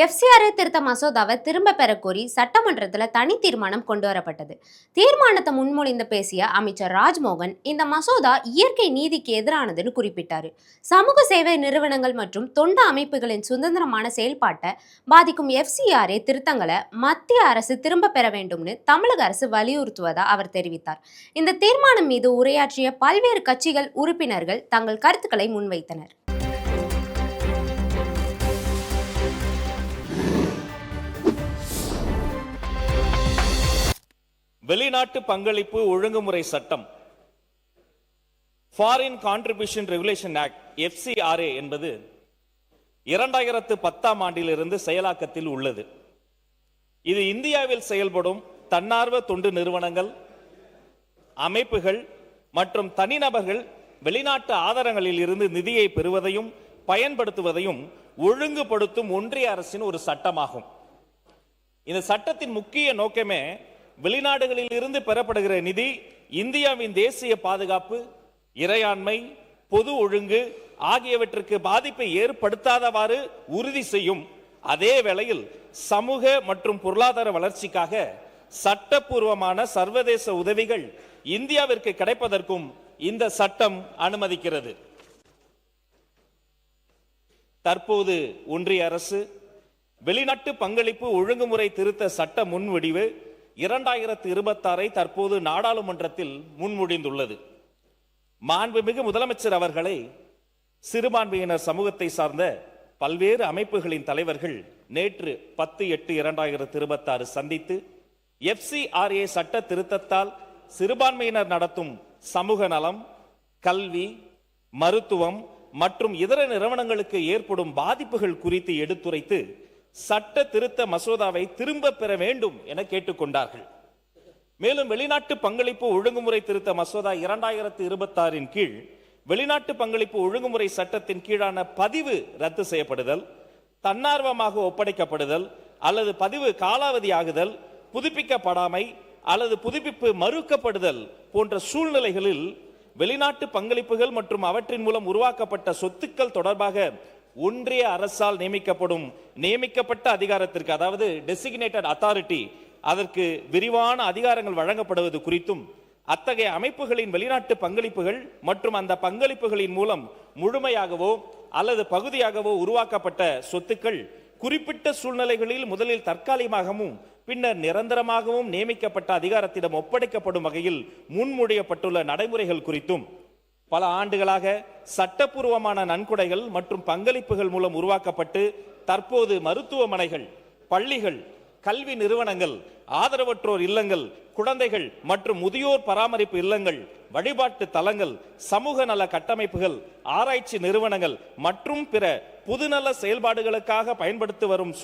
FCRA திருத்த மசோதாவை திரும்ப பெற கோரி சட்டமன்றத்தில் தனி தீர்மானம் கொண்டு வரப்பட்டது. தீர்மானத்தை முன்மொழிந்து பேசிய அமைச்சர் ராஜ்மோகன் இந்த மசோதா இயற்கை நீதிக்கு எதிரானதுன்னு குறிப்பிட்டாரு. சமூக சேவை நிறுவனங்கள் மற்றும் தொண்டு அமைப்புகளின் சுதந்திரமான செயல்பாட்டை பாதிக்கும் எஃப்சிஆர்ஏ திருத்தங்களை மத்திய அரசு திரும்ப பெற வேண்டும்னு தமிழக அரசு வலியுறுத்துவதா அவர் தெரிவித்தார். இந்த தீர்மானம் மீது உரையாற்றிய பல்வேறு கட்சிகள் உறுப்பினர்கள் தங்கள் கருத்துக்களை முன்வைத்தனர். வெளிநாட்டு பங்களிப்பு ஒழுங்குமுறை சட்டம் foreign contribution regulation act FCRA என்பது 2010ஆம் ஆண்டிலிருந்து செயலாக்கத்தில் உள்ளது. இது இந்தியாவில் செயல்படும் தன்னார்வ தொண்டு நிறுவனங்கள், அமைப்புகள் மற்றும் தனிநபர்கள் வெளிநாட்டு ஆதாரங்களில் இருந்து நிதியை பெறுவதையும் பயன்படுத்துவதையும் ஒழுங்குபடுத்தும் ஒன்றிய அரசின் ஒரு சட்டமாகும். இந்த சட்டத்தின் முக்கிய நோக்கமே வெளிநாடுகளில் இருந்து பெறப்படுகிற நிதி இந்தியாவின் தேசிய பாதுகாப்பு, இறையாண்மை, பொது ஒழுங்கு ஆகியவற்றுக்கு பாதிப்பை ஏற்படுத்தாதவாறு உறுதி செய்யும். அதே வேளையில் சமூக மற்றும் பொருளாதார வளர்ச்சிக்காக சட்டப்பூர்வமான சர்வதேச உதவிகள் இந்தியாவிற்கு கிடைப்பதற்கும் இந்த சட்டம் அனுமதிக்கிறது. தற்போது ஒன்றிய அரசு வெளிநாட்டு பங்களிப்பு ஒழுங்குமுறை திருத்த சட்ட முன்வடிவு 2026 தற்போது நாடாளுமன்றத்தில் முன்மொழிந்துள்ளது. மாண்புமிகு முதலமைச்சர் அவர்களை சிறுபான்மையினர் சமூகத்தை சார்ந்த பல்வேறு அமைப்புகளின் தலைவர்கள் நேற்று 10/8/2026 சந்தித்து FCRA சட்ட திருத்தத்தால் சிறுபான்மையினர் நடத்தும் சமூக நலம், கல்வி, மருத்துவம் மற்றும் இதர நிறுவனங்களுக்கு ஏற்படும் பாதிப்புகள் குறித்து எடுத்துரைத்து சட்ட திருத்த மசோதாவை திரும்ப பெற வேண்டும் என கேட்டுக்கொண்டார்கள். மேலும் வெளிநாட்டு பங்களிப்பு ஒழுங்குமுறை திருத்த மசோதா 2026 கீழ் வெளிநாட்டு பங்களிப்பு ஒழுங்குமுறை சட்டத்தின் கீழான பதிவு ரத்து செய்யப்படுதல், தன்னார்வமாக ஒப்படைக்கப்படுதல் அல்லது பதிவு காலாவதியாகுதல், புதுப்பிக்கப்படாமை அல்லது புதுப்பிப்பு மறுக்கப்படுதல் போன்ற சூழ்நிலைகளில் வெளிநாட்டு பங்களிப்புகள் மற்றும் அவற்றின் மூலம் உருவாக்கப்பட்ட சொத்துக்கள் தொடர்பாக ஒன்றிய அரசால் நியமிக்கப்பட்ட அதிகாரத்திற்கு, அதாவது டெசிக்னேட்டட் அத்தாரிட்டி, அதற்கு விரிவான அதிகாரங்கள் வழங்கப்படுவது குறித்தும் அத்தகைய அமைப்புகளின் வெளிநாட்டு பங்களிப்புகள் மற்றும் அந்த பங்களிப்புகளின் மூலம் முழுமையாகவோ அல்லது பகுதியாகவோ உருவாக்கப்பட்ட சொத்துக்கள் குறிப்பிட்ட சூழ்நிலைகளில் முதலில் தற்காலிகமாகவும் பின்னர் நிரந்தரமாகவும் நியமிக்கப்பட்ட அதிகாரத்திடம் ஒப்படைக்கப்படும் வகையில் முன்மொழியப்பட்டுள்ள நடைமுறைகள் குறித்தும் பல ஆண்டுகளாக சட்டப்பூர்வமான நன்கொடைகள் மற்றும் பங்களிப்புகள் மூலம் உருவாக்கப்பட்டு தற்போது மருத்துவமனைகள், பள்ளிகள், கல்வி நிறுவனங்கள், ஆதரவற்றோர் இல்லங்கள், குழந்தைகள் மற்றும் முதியோர் பராமரிப்பு இல்லங்கள், வழிபாட்டு தலங்கள், சமூக நல கட்டமைப்புகள், ஆராய்ச்சி நிறுவனங்கள் மற்றும் பிற பொதுநல செயல்பாடுகளுக்காக பயன்படுத்தி வரும்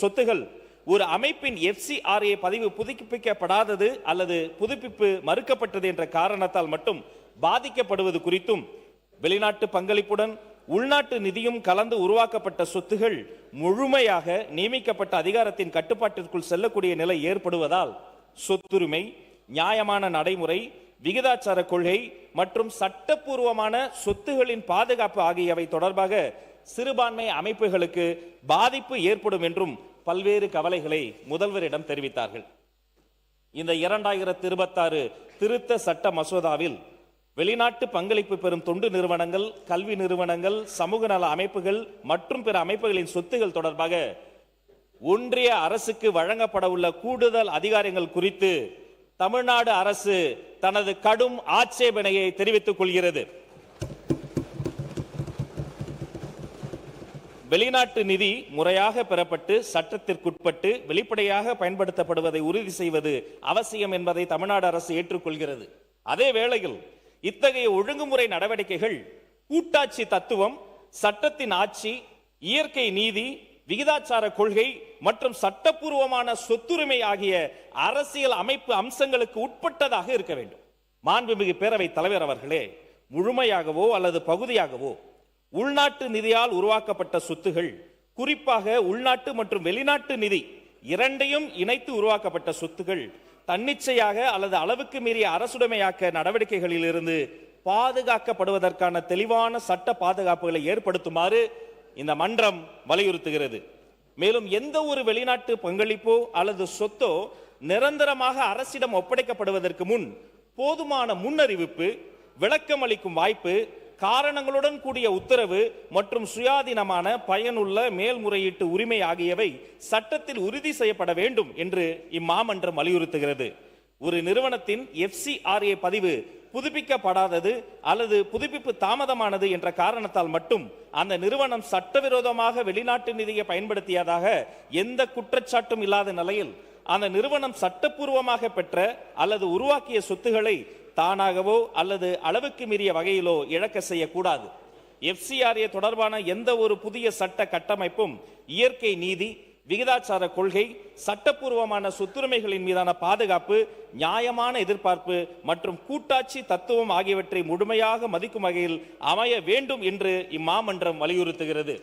சொத்துகள் ஒரு அமைப்பின் FCRA பதிவு புதுப்பிக்கப்படாதது அல்லது புதுப்பிப்பு மறுக்கப்பட்டது என்ற காரணத்தால் மட்டும் பாதிக்கப்படுவது குறித்தும், வெளிநாட்டு பங்களிப்புடன் உள்நாட்டு நிதியும் கலந்து உருவாக்கப்பட்ட சொத்துகள் முழுமையாக நியமிக்கப்பட்ட அதிகாரத்தின் கட்டுப்பாட்டிற்குள் செல்லக்கூடிய நிலை ஏற்படுவதால் சொத்துரிமை, நியாயமான நடைமுறை, விகிதாச்சார கொள்கை மற்றும் சட்டப்பூர்வமான சொத்துகளின் பாதுகாப்பு ஆகியவை தொடர்பாக சிறுபான்மை அமைப்புகளுக்கு பாதிப்பு ஏற்படும் என்றும் பல்வேறு கவலைகளை முதல்வரிடம் தெரிவித்தார்கள். இந்த 2026 திருத்த சட்ட மசோதாவில் வெளிநாட்டு பங்களிப்பு பெறும் தொண்டு நிறுவனங்கள், கல்வி நிறுவனங்கள், சமூக நல அமைப்புகள் மற்றும் பிற அமைப்புகளின் சொத்துகள் தொடர்பாக ஒன்றிய அரசுக்கு வழங்கப்பட உள்ள கூடுதல் அதிகாரங்கள் குறித்து தமிழ்நாடு அரசு தனது கடும் ஆட்சேபனையை தெரிவித்துக் கொள்கிறது. வெளிநாட்டு நிதி முறையாக பெறப்பட்டு சட்டத்திற்குட்பட்டு வெளிப்படையாக பயன்படுத்தப்படுவதை உறுதி செய்வது அவசியம் என்பதை தமிழ்நாடு அரசு ஏற்றுக்கொள்கிறது. அதே வேளையில் இத்தகைய ஒழுங்குமுறை நடவடிக்கைகள் கூட்டாட்சி தத்துவம், சட்டத்தின் ஆட்சி, இயற்கை நீதி, விகிதாச்சார கொள்கை மற்றும் சட்டப்பூர்வமான சொத்துரிமை ஆகிய அரசியல் அமைப்பு அம்சங்களுக்கு உட்பட்டதாக இருக்க வேண்டும். மாண்புமிகு பேரவைத் தலைவர் அவர்களே, முழுமையாகவோ அல்லது பகுதியாகவோ உள்நாட்டு நிதியால் உருவாக்கப்பட்ட சொத்துகள், குறிப்பாக உள்நாட்டு மற்றும் வெளிநாட்டு நிதி இரண்டையும் இணைத்து உருவாக்கப்பட்ட சொத்துகள் தன்னிச்சையாக அல்லது அளவுக்கு மீறிய அரசுடைமையாக்க நடவடிக்கைகளில் இருந்து பாதுகாக்கப்படுவதற்கான தெளிவான சட்ட பாதுகாப்புகளை ஏற்படுத்துமாறு இந்த மன்றம் வலியுறுத்துகிறது. மேலும் எந்த ஒரு வெளிநாட்டு பங்களிப்போ அல்லது சொத்தோ நிரந்தரமாக அரசிடம் ஒப்படைக்கப்படுவதற்கு முன் போதுமான முன்னறிவிப்பு, விளக்கம் அளிக்கும் வாய்ப்பு, காரணங்களுடன் கூடிய உத்தரவு மற்றும் சுயாதீனமான பயனுள்ள மேல்முறையீட்டு உரிமை ஆகியவை சட்டத்தில் உறுதி செய்யப்பட வேண்டும் என்று இம்மாமன்றம் வலியுறுத்துகிறது. ஒரு நிறுவனத்தின் FCRA பதிவு புதுப்பிக்கப்படாதது அல்லது புதுப்பிப்பு தாமதமானது என்ற காரணத்தால் மட்டும் அந்த நிறுவனம் சட்டவிரோதமாக வெளிநாட்டு நிதியை பயன்படுத்தியதாக எந்த குற்றச்சாட்டும் இல்லாத நிலையில் அந்த நிறுவனம் சட்டப்பூர்வமாக பெற்ற அல்லது உருவாக்கிய சொத்துக்களை தானாகவோ அல்லது அளவுக்கு மீறிய வகையிலோ இழக்க செய்யக்கூடாது. FCRA தொடர்பான எந்த ஒரு புதிய சட்ட கட்டமைப்பும் இயற்கை நீதி, விகிதாச்சார கொள்கை, சட்டப்பூர்வமான சொத்துரிமைகளின் மீதான பாதுகாப்பு, நியாயமான எதிர்பார்ப்பு மற்றும் கூட்டாட்சி தத்துவம் ஆகியவற்றை முழுமையாக மதிக்கும் வகையில் அமைய வேண்டும் என்று இம்மாமன்றம் வலியுறுத்துகிறது.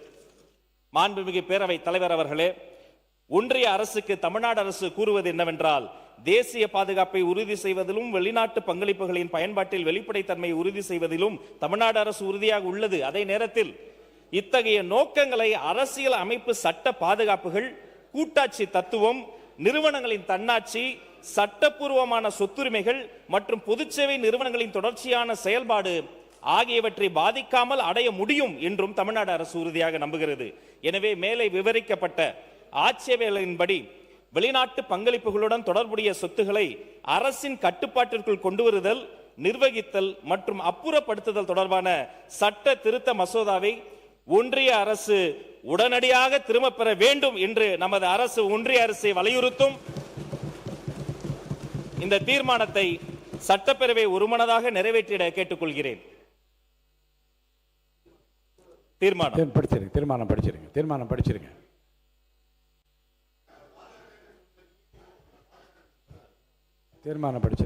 மாண்புமிகு பேரவைத் தலைவர் அவர்களே, ஒன்றிய அரசுக்கு தமிழ்நாடு அரசு கூறுவது என்னவென்றால், தேசிய பாதுகாப்பை உறுதி செய்வதிலும் வெளிநாட்டு பங்களிப்புகளின் பயன்பாட்டில் வெளிப்படைத்தன்மையை உறுதி செய்வதிலும் தமிழ்நாடு அரசு உறுதியாக உள்ளது. அதே நேரத்தில் இத்தகைய நோக்கங்களை அரசியல் அமைப்பு சட்ட பாதுகாப்புகள், கூட்டாட்சி தத்துவம், நிறுவனங்களின் தன்னாட்சி, சட்டப்பூர்வமான சொத்துரிமைகள் மற்றும் பொதுச்சேவை நிறுவனங்களின் தொடர்ச்சியான செயல்பாடு ஆகியவற்றை பாதிக்காமல் அடைய முடியும் என்றும் தமிழ்நாடு அரசு உறுதியாக நம்புகிறது. எனவே மேலே விவரிக்கப்பட்ட ஆட்சேபனைகளின்படி வெளிநாட்டு பங்களிப்புகளுடன் தொடர்புடைய சொத்துக்களை அரசின் கட்டுப்பாட்டிற்குள் கொண்டு வருதல், நிர்வகித்தல் மற்றும் அப்புறப்படுத்துதல் தொடர்பான சட்ட திருத்த மசோதாவை ஒன்றிய அரசு உடனடியாக திரும்ப பெற வேண்டும் என்று நமது அரசு ஒன்றிய அரசை வலியுறுத்தும். இந்த தீர்மானத்தை சட்டப்பேரவை ஒருமனதாக நிறைவேற்றிட கேட்டுக்கொள்கிறேன். தீர்மானம் படிச்சிருங்க.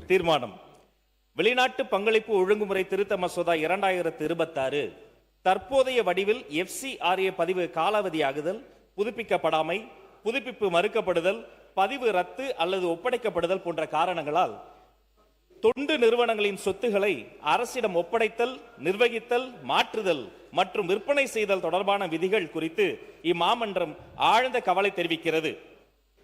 தீர்மானம். வெளிநாட்டு பங்களிப்பு ஒழுங்குமுறை திருத்த மசோதா 2026 தற்போதைய வடிவில் FCRA பதிவு காலாவதியாகுதல், புதுப்பிக்கப்படாமை, புதுப்பிப்பு மறுக்கப்படுதல், பதிவு ரத்து அல்லது ஒப்படைக்கப்படுதல் போன்ற காரணங்களால் தொண்டு நிறுவனங்களின் சொத்துக்களை அரசிடம் ஒப்படைத்தல், நிர்வகித்தல், மாற்றுதல் மற்றும் விற்பனை செய்தல் தொடர்பான விதிகள் குறித்து இம்மாமன்றம் ஆழ்ந்த கவலை தெரிவிக்கிறது.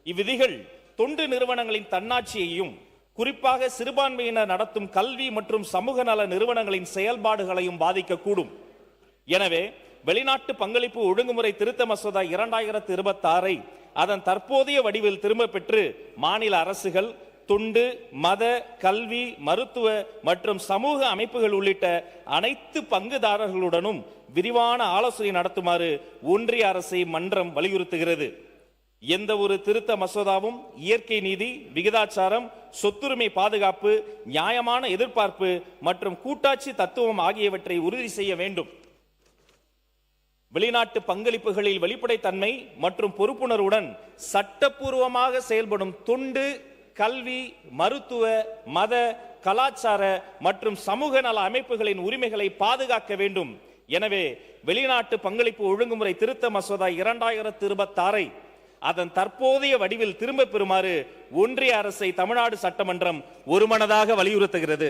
இவ்விதிகள் தொண்டு நிறுவனங்களின் தன்னாட்சியையும் குறிப்பாக சிறுபான்மையினர் நடத்தும் கல்வி மற்றும் சமூக நல நிறுவனங்களின் செயல்பாடுகளையும் பாதிக்கக்கூடும். எனவே வெளிநாட்டு பங்களிப்பு ஒழுங்குமுறை திருத்த மசோதா 2026 அதன் தற்போதைய வடிவில் திரும்ப பெற்று மாநில அரசுகள், தொண்டு, மத, கல்வி, மருத்துவ மற்றும் சமூக அமைப்புகள் உள்ளிட்ட அனைத்து பங்குதாரர்களுடனும் விரிவான ஆலோசனை நடத்துமாறு ஒன்றிய அரசை மன்றம் வலியுறுத்துகிறது. எந்த ஒரு திருத்த மசோதாவும் இயற்கை நீதி, விகிதாச்சாரம், சொத்துரிமை பாதுகாப்பு, நியாயமான எதிர்பார்ப்பு மற்றும் கூட்டாட்சி தத்துவம் ஆகியவற்றை உறுதி செய்ய வேண்டும். வெளிநாட்டு பங்களிப்புகளில் வெளிப்படைத்தன்மை மற்றும் பொறுப்புணர்வுடன் சட்டப்பூர்வமாக செயல்படும் தொண்டு, கல்வி, மருத்துவ, மத, கலாச்சார மற்றும் சமூக நல அமைப்புகளின் உரிமைகளை பாதுகாக்க வேண்டும். எனவே வெளிநாட்டு பங்களிப்பு ஒழுங்குமுறை திருத்த மசோதா 2026 அதன் தற்போதைய வடிவில் திரும்ப பெறுமாறு ஒன்றிய அரசை தமிழ்நாடு சட்டமன்றம் ஒருமனதாக வலியுறுத்துகிறது.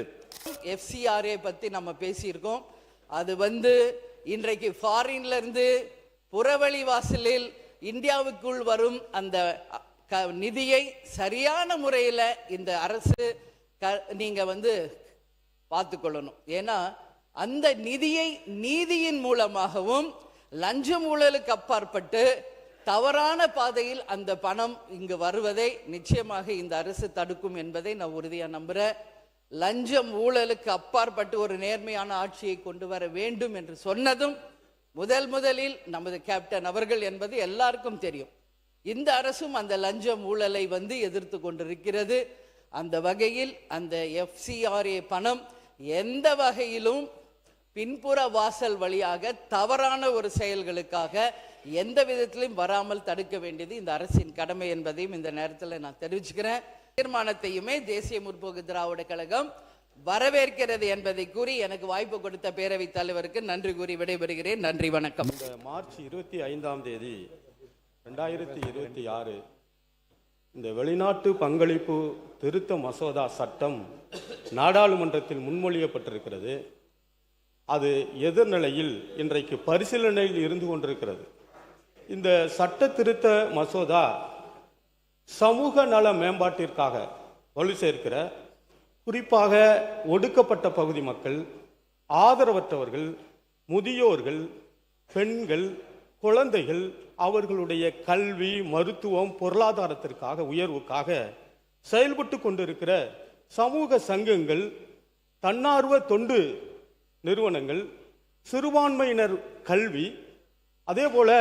FCRA பத்தி நம்ம பேசியிருக்கோம். அது இன்றைக்கு ஃபாரின்ல இருந்து புறவழி வாசலில் இந்தியாவுக்குள் வரும் அந்த நிதியை சரியான முறையில் இந்த அரசு நீங்க பார்த்துக்கொள்ளணும். ஏன்னா அந்த நிதியை நீதியின் மூலமாகவும் லஞ்சம் ஊழலுக்கு அப்பாற்பட்டு தவறான பாதையில் அந்த பணம் இங்கு வருவதை நிச்சயமாக இந்த அரசு தடுக்கும் என்பதை நான் உறுதியா நம்புறேன். லஞ்சம் ஊழலுக்கு அப்பாற்பட்டு ஒரு நேர்மையான ஆட்சியை கொண்டு வர வேண்டும் என்று சொன்னதும் முதலில் நமது கேப்டன் அவர்கள் என்பது எல்லாருக்கும் தெரியும். இந்த அரசும் அந்த லஞ்சம் ஊழலை எதிர்த்து கொண்டிருக்கிறது. அந்த வகையில் அந்த FCRA பணம் எந்த வகையிலும் பின்புற வாசல் வழியாக தவறான ஒரு செயல்களுக்காக எந்த விதத்திலும் வராமல் தடுக்க வேண்டியது இந்த அரசின் கடமை என்பதையும் இந்த நேரத்தில் நான் தெரிவிச்சுக்கிறேன். தீர்மானத்தையுமே தேசிய முற்போக்கு திராவிட கழகம் வரவேற்கிறது என்பதை கூறி எனக்கு வாய்ப்பு கொடுத்த பேரவைத் தலைவருக்கு நன்றி கூறி விடைபெறுகிறேன். நன்றி, வணக்கம். இந்த மார்ச் 25ஆம் தேதி 2026 இந்த வெளிநாட்டு பங்களிப்பு திருத்த மசோதா சட்டம் நாடாளுமன்றத்தில் முன்மொழியப்பட்டிருக்கிறது. அது எதிர்நிலையில் இன்றைக்கு பரிசீலனையில் இருந்து கொண்டிருக்கிறது. இந்த சட்ட திருத்த மசோதா சமூக நல மேம்பாட்டிற்காக வலு சேர்க்கிற, குறிப்பாக ஒடுக்கப்பட்ட பகுதி மக்கள், ஆதரவற்றவர்கள், முதியோர்கள், பெண்கள், குழந்தைகள் அவர்களுடைய கல்வி, மருத்துவம், பொருளாதாரத்திற்காக உயர்வுக்காக செயல்பட்டு கொண்டிருக்கிற சமூக சங்கங்கள், தன்னார்வ தொண்டு நிறுவனங்கள், சிறுபான்மையினர் கல்வி, அதே போல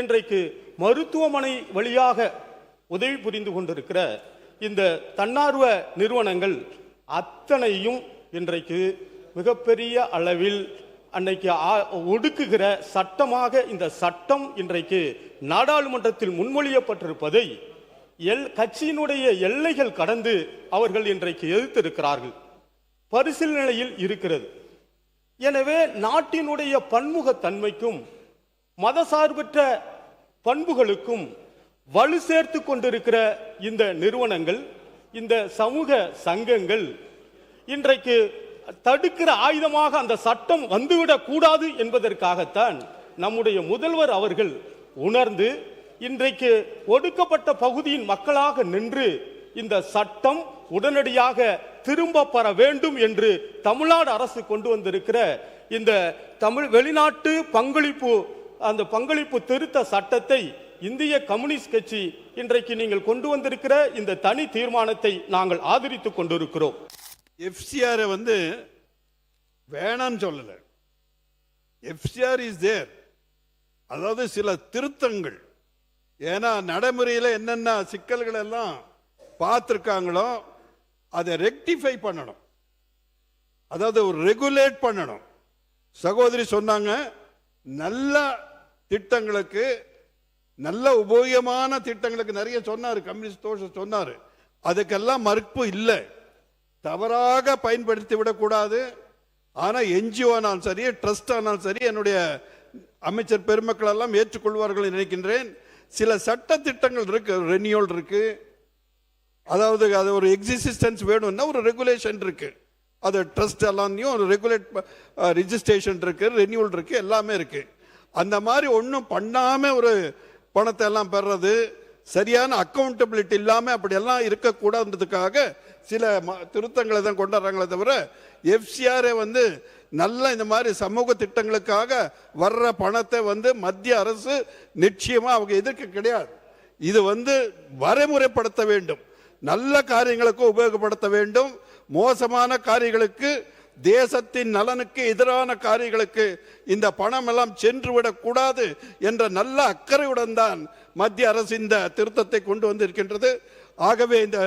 இன்றைக்கு மருத்துவமனை வழியாக உதவி புரிந்து கொண்டிருக்கிற இந்த தன்னார்வ நிறுவனங்கள் அத்தனையும் இன்றைக்கு மிகப்பெரிய அளவில் அன்னைக்கு ஒடுக்குகிற சட்டமாக இந்த சட்டம் இன்றைக்கு நாடாளுமன்றத்தில் முன்மொழியப்பட்டிருப்பதை கட்சியினுடைய எல்லைகள் கடந்து அவர்கள் இன்றைக்கு எதிர்த்திருக்கிறார்கள், பரிசீலனையில் இருக்கிறது. எனவே நாட்டினுடைய பன்முகத்தன்மைக்கும் மதசார்பற்ற பண்புகளுக்கும் வலு சேர்த்து கொண்டிருக்கிற இந்த நிறுவனங்கள், இந்த சமூக சங்கங்கள் இன்றைக்கு தடுக்கிற ஆயுதமாக அந்த சட்டம் வந்துவிடக் கூடாது என்பதற்காகத்தான் நம்முடைய முதல்வர் அவர்கள் உணர்ந்து இன்றைக்கு ஒடுக்கப்பட்ட பகுதியின் மக்களாக நின்று இந்த சட்டம் உடனடியாக திரும்ப பெற வேண்டும் என்று தமிழ்நாடு அரசு கொண்டு வந்திருக்கிற இந்த வெளிநாட்டு பங்களிப்பு திருத்த சட்டத்தை இந்திய கம்யூனிஸ்ட் கட்சி இன்றைக்கு நீங்கள் கொண்டு வந்திருக்கிற இந்த தனி தீர்மானத்தை நாங்கள் ஆதரித்துக் கொண்டிருக்கிறோம். எஃப்சிஆரை வேணான்னு சொல்லல. FCR is there. அதாவது சில திருத்தங்கள், ஏன்னா நடைமுறையில் என்னென்ன சிக்கல்கள் எல்லாம் பார்த்துருக்காங்களோ அதை ரெக்டிஃபை பண்ணணும், அதாவது ஒரு ரெகுலேட் பண்ணணும். சகோதரி சொன்னாங்க, நல்ல திட்டங்களுக்கு, நல்ல உபயோகமான திட்டங்களுக்கு நிறைய சொன்னார், கம்யூனிஸ்ட் தோழர் சொன்னார். அதுக்கெல்லாம் மறுப்பு இல்லை, தவறாக பயன்படுத்தி விடக்கூடாது. ஆனால் என்ஜிஓ ஆனாலும் சரி, ட்ரஸ்ட் ஆனாலும் சரி, என்னுடைய அமைச்சர் பெருமக்கள் எல்லாம் ஏற்றுக்கொள்வார்கள் நினைக்கின்றேன். சில சட்ட திட்டங்கள் இருக்கு, ரெனியூல் இருக்கு, அதாவது அது ஒரு எக்ஸிஸ்டன்ஸ் வேணும்னா ஒரு ரெகுலேஷன் இருக்கு. அது ட்ரஸ்ட் எல்லாத்தையும் ஒரு ரெகுலேட் ரிஜிஸ்ட்ரேஷன் இருக்கு, ரெனியூல் இருக்கு, எல்லாமே இருக்கு. அந்த மாதிரி ஒன்றும் பண்ணாமல் ஒரு பணத்தை எல்லாம் பெறது, சரியான அக்கௌண்டபிலிட்டி இல்லாமல் அப்படியெல்லாம் இருக்கக்கூடாதுன்றதுக்காக சில திருத்தங்களை தான் கொண்டாடுறாங்களே தவிர எஃப்சிஆரை நல்ல இந்த மாதிரி சமூக திட்டங்களுக்காக வர்ற பணத்தை மத்திய அரசு நிச்சயமாக அவங்க எதிர்க்க கிடையாது. இது வரைமுறைப்படுத்த வேண்டும், நல்ல காரியங்களுக்கு உபயோகப்படுத்த வேண்டும். மோசமான காரியங்களுக்கு, தேசத்தின் நலனுக்கு எதிரான காரியங்களுக்கு இந்த பணம் எல்லாம் சென்றுவிடக்கூடாது என்ற நல்ல அக்கறையுடன் தான் மத்திய அரசு இந்த திருத்தத்தை கொண்டு வந்திருக்கின்றது. ஆகவே இந்த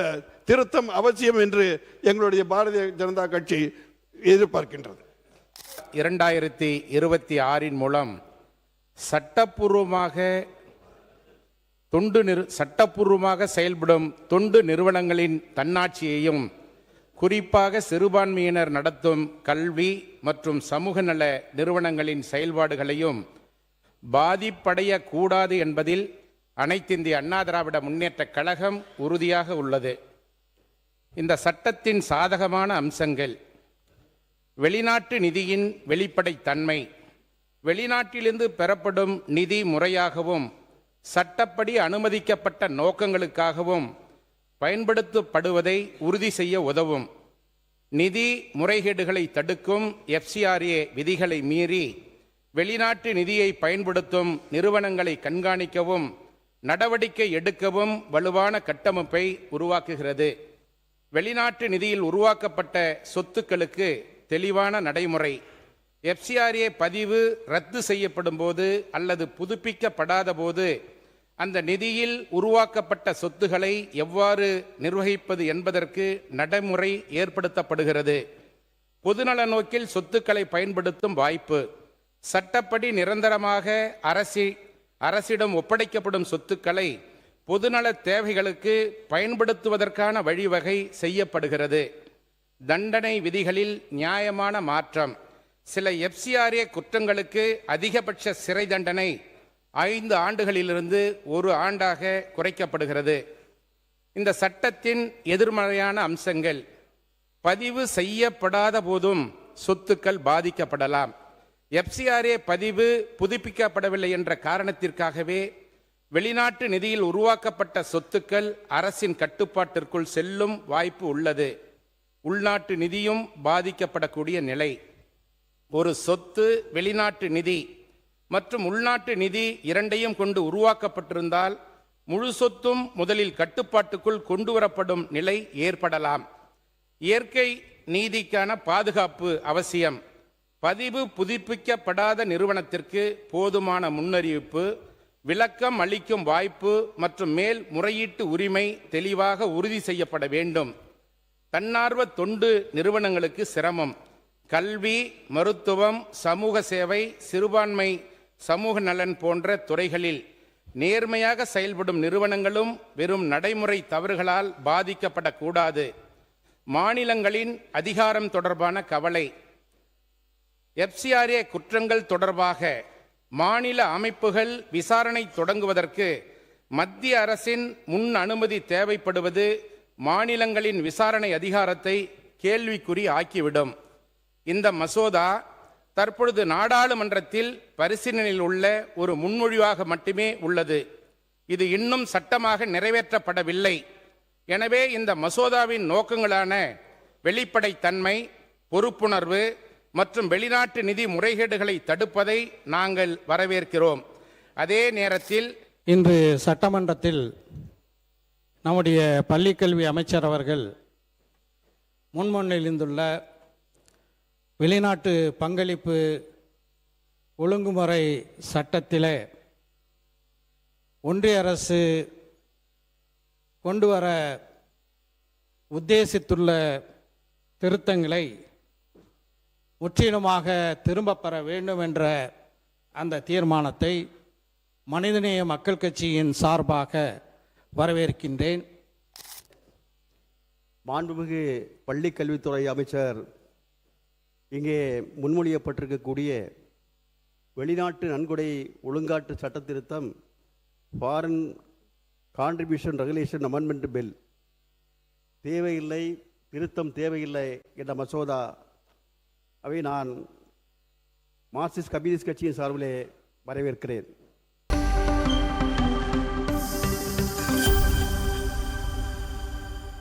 திருத்தம் அவசியம் என்று எங்களுடைய பாரதிய ஜனதா கட்சி எதிர்பார்க்கின்றது. 2026 மூலம் சட்டப்பூர்வமாக செயல்படும் தொண்டு நிறுவனங்களின் தன்னாட்சியையும், குறிப்பாக சிறுபான்மையினர் நடத்தும் கல்வி மற்றும் சமூக நல நிறுவனங்களின் செயல்பாடுகளையும் பாதிப்படையக்கூடாது என்பதில் அனைத்திந்திய அண்ணா திராவிட முன்னேற்றக் கழகம் உறுதியாக உள்ளது. இந்த சட்டத்தின் சாதகமான அம்சங்கள்: வெளிநாட்டு நிதியின் வெளிப்படைத்தன்மை, வெளிநாட்டிலிருந்து பெறப்படும் நிதி முறையாகவும் சட்டப்படி அனுமதிக்கப்பட்ட நோக்கங்களுக்காகவும் பயன்படுத்தப்படுவதை உறுதி செய்ய உதவும். நிதி முறைகேடுகளை தடுக்கும் எஃப்சிஆர்ஏ விதிகளை மீறி வெளிநாட்டு நிதியை பயன்படுத்தும் நிறுவனங்களை கண்காணிக்கவும் நடவடிக்கை எடுக்கவும் வலுவான கட்டமைப்பை உருவாக்குகிறது. வெளிநாட்டு நிதியில் உருவாக்கப்பட்ட சொத்துக்களுக்கு தெளிவான நடைமுறை. எஃப்சிஆர்ஏ பதிவு ரத்து செய்யப்படும் போது அல்லது புதுப்பிக்கப்படாத போது அந்த நிதியில் உருவாக்கப்பட்ட சொத்துக்களை எவ்வாறு நிர்வகிப்பது என்பதற்கு நடைமுறை ஏற்படுத்தப்படுகிறது. பொதுநல நோக்கில் சொத்துக்களை பயன்படுத்தும் வாய்ப்பு. சட்டப்படி நிரந்தரமாக அரசிடம் ஒப்படைக்கப்படும் சொத்துக்களை பொதுநல தேவைகளுக்கு பயன்படுத்துவதற்கான வழிவகை செய்யப்படுகிறது. தண்டனை விதிகளில் நியாயமான மாற்றம். சில எஃப்சிஆர்ஏ குற்றங்களுக்கு அதிகபட்ச சிறை தண்டனை 5 ஆண்டுகளிலிருந்து 1 ஆண்டாக குறைக்கப்படுகிறது. இந்த சட்டத்தின் எதிர்மறையான அம்சங்கள்: பதிவு செய்யப்படாத போதும் சொத்துக்கள் பாதிக்கப்படலாம். எஃப்சிஆர்ஏ பதிவு புதுப்பிக்கப்படவில்லை என்ற காரணத்திற்காகவே வெளிநாட்டு நிதியில் உருவாக்கப்பட்ட சொத்துக்கள் அரசின் கட்டுப்பாட்டிற்குள் செல்லும் வாய்ப்பு உள்ளது. உள்நாட்டு நிதியும் பாதிக்கப்படக்கூடிய நிலை. ஒரு சொத்து வெளிநாட்டு நிதி மற்றும் உள்நாட்டு நிதி இரண்டையும் கொண்டு உருவாக்கப்பட்டிருந்தால் முழு சொத்தும் முதலில் கட்டுப்பாட்டுக்குள் கொண்டு வரப்படும் நிலை ஏற்படலாம். இயற்கை நீதிக்கான பாதுகாப்பு அவசியம். பதிவு புதுப்பிக்கப்படாத நிறுவனத்திற்கு போதுமான முன்னறிவிப்பு, விளக்கம் அளிக்கும் வாய்ப்பு மற்றும் மேல் முறையீட்டு உரிமை தெளிவாக உறுதி செய்யப்பட வேண்டும். தன்னார்வ தொண்டு நிறுவனங்களுக்கு சிரமம். கல்வி, மருத்துவம், சமூக சேவை, சிறுபான்மை சமூக நலன் போன்ற துறைகளில் நேர்மையாக செயல்படும் நிறுவனங்களும் வெறும் நடைமுறை தவறுகளால் பாதிக்கப்படக்கூடாது. மாநிலங்களின் அதிகாரம் தொடர்பான கவலை. எஃப்சிஆர்ஏ குற்றங்கள் தொடர்பாக மாநில அமைப்புகள் விசாரணை தொடங்குவதற்கு மத்திய அரசின் முன் அனுமதி தேவைப்படுவது மாநிலங்களின் விசாரணை அதிகாரத்தை கேள்விக்குறி ஆக்கிவிடும். இந்த மசோதா தற்பொழுது நாடாளுமன்றத்தில் பரிசீலனையில் உள்ள ஒரு முன்மொழிவாக மட்டுமே உள்ளது. இது இன்னும் சட்டமாக நிறைவேற்றப்படவில்லை. எனவே இந்த மசோதாவின் நோக்கங்களான வெளிப்படைத்தன்மை, பொறுப்புணர்வு மற்றும் வெளிநாட்டு நிதி முறைகேடுகளை தடுப்பதை நாங்கள் வரவேற்கிறோம். அதே நேரத்தில் இன்று சட்டமன்றத்தில் நம்முடைய பள்ளிக்கல்வி அமைச்சர் அவர்கள் முன்மொழிந்துள்ள வெளிநாட்டு பங்களிப்பு ஒழுங்குமுறை சட்டத்திலே ஒன்றிய அரசு கொண்டு வர உத்தேசித்துள்ள திருத்தங்களை முற்றிலுமாக திரும்பப் பெற வேண்டும் என்ற அந்த தீர்மானத்தை மனிதநேய மக்கள் கட்சியின் சார்பாக வரவேற்கின்றேன். மாண்புமிகு பள்ளி கல்வித்துறை அமைச்சர் இங்கே முன்மொழியப்பட்டிருக்கக்கூடிய வெளிநாட்டு நன்கொடை ஒழுங்காட்டு சட்ட திருத்தம், foreign contribution regulation amendment bill தேவையில்லை, திருத்தம் தேவையில்லை என்ற மசோதா அவை நான் மார்க்சிஸ்ட் கம்யூனிஸ்ட் கட்சியின் சார்பிலே வரவேற்கிறேன்.